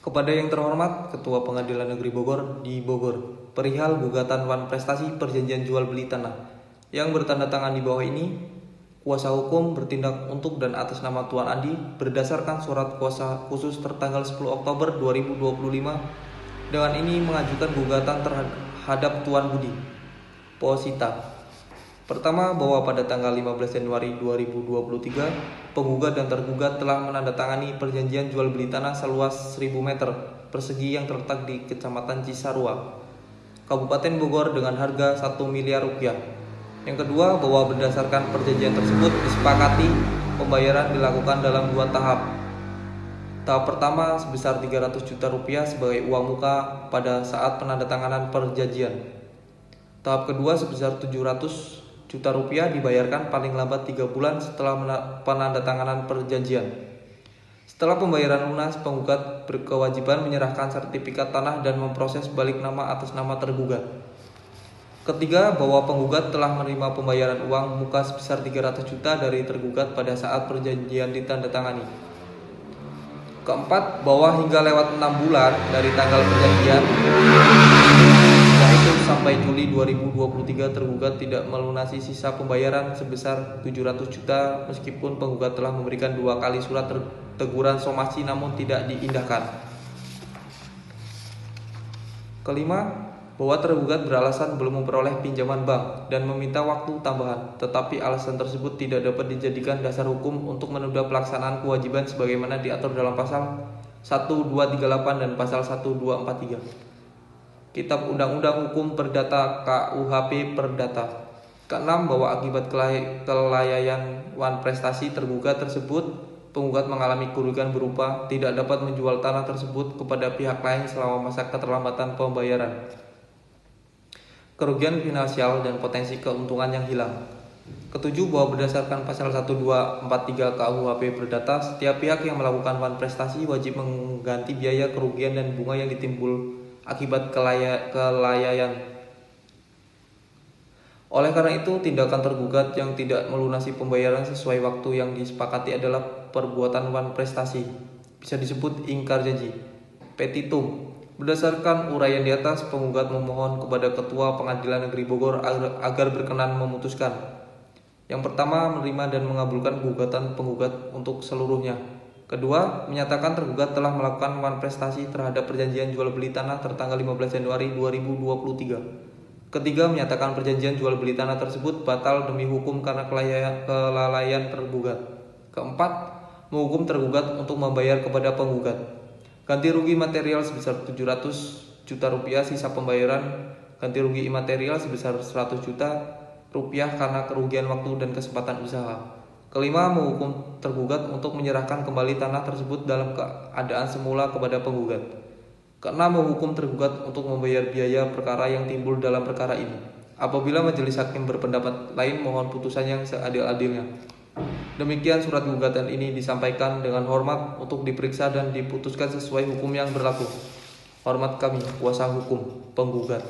Kepada yang terhormat Ketua Pengadilan Negeri Bogor di Bogor, perihal gugatan Wan Prestasi perjanjian jual beli tanah yang bertanda tangan di bawah ini, kuasa hukum bertindak untuk dan atas nama Tuan Andi berdasarkan surat kuasa khusus tertanggal 10 Oktober 2025 dengan ini mengajukan gugatan terhadap Tuan Budi Posita. Pertama, bahwa pada tanggal 15 Januari 2023, penggugat dan tergugat telah menandatangani perjanjian jual beli tanah seluas 1000 meter persegi yang terletak di Kecamatan Cisarua, Kabupaten Bogor dengan harga 1 miliar rupiah. Yang kedua, bahwa berdasarkan perjanjian tersebut disepakati pembayaran dilakukan dalam 2 tahap. Tahap pertama sebesar 300 juta rupiah sebagai uang muka pada saat penandatanganan perjanjian. Tahap kedua sebesar 700 juta rupiah dibayarkan paling lambat 3 bulan setelah penandatanganan perjanjian. Setelah pembayaran lunas, penggugat berkewajiban menyerahkan sertifikat tanah dan memproses balik nama atas nama tergugat. Ketiga, bahwa penggugat telah menerima pembayaran uang muka sebesar 300 juta dari tergugat pada saat perjanjian ditandatangani. Keempat, bahwa hingga lewat 6 bulan dari tanggal perjanjian, yaitu sampai Juli 2023, tergugat tidak melunasi sisa pembayaran sebesar 700 juta meskipun penggugat telah memberikan 2 kali surat teguran somasi namun tidak diindahkan. Kelima, bahwa tergugat beralasan belum memperoleh pinjaman bank dan meminta waktu tambahan, tetapi alasan tersebut tidak dapat dijadikan dasar hukum untuk menunda pelaksanaan kewajiban sebagaimana diatur dalam pasal 1238 dan pasal 1243 Kitab Undang-Undang Hukum Perdata KUHP Perdata. Keenam, bahwa akibat kelalaian Wan Prestasi tergugat tersebut, penggugat mengalami kerugian berupa tidak dapat menjual tanah tersebut kepada pihak lain selama masa keterlambatan pembayaran, kerugian finansial, dan potensi keuntungan yang hilang. Ketujuh, bahwa berdasarkan pasal 1243 KUHP Perdata, setiap pihak yang melakukan Wan Prestasi wajib mengganti biaya kerugian dan bunga yang ditimbul akibat kelalaian. Oleh karena itu, tindakan tergugat yang tidak melunasi pembayaran sesuai waktu yang disepakati adalah perbuatan Wan Prestasi, bisa disebut ingkar janji. Petitum. Berdasarkan uraian di atas, penggugat memohon kepada Ketua Pengadilan Negeri Bogor agar berkenan memutuskan. Yang pertama, menerima dan mengabulkan gugatan penggugat untuk seluruhnya. Kedua, menyatakan tergugat telah melakukan Wan Prestasi terhadap perjanjian jual beli tanah tertanggal 15 Januari 2023. Ketiga, menyatakan perjanjian jual beli tanah tersebut batal demi hukum karena kelalaian tergugat. Keempat, menghukum tergugat untuk membayar kepada penggugat ganti rugi material sebesar 700 juta rupiah sisa pembayaran ganti rugi imaterial sebesar 100 juta rupiah karena kerugian waktu dan kesempatan usaha. Kelima, menghukum tergugat untuk menyerahkan kembali tanah tersebut dalam keadaan semula kepada penggugat. Keenam, menghukum tergugat untuk membayar biaya perkara yang timbul dalam perkara ini. Apabila majelis hakim berpendapat lain, mohon putusan yang seadil-adilnya. Demikian surat gugatan ini disampaikan dengan hormat untuk diperiksa dan diputuskan sesuai hukum yang berlaku. Hormat kami, kuasa hukum penggugat.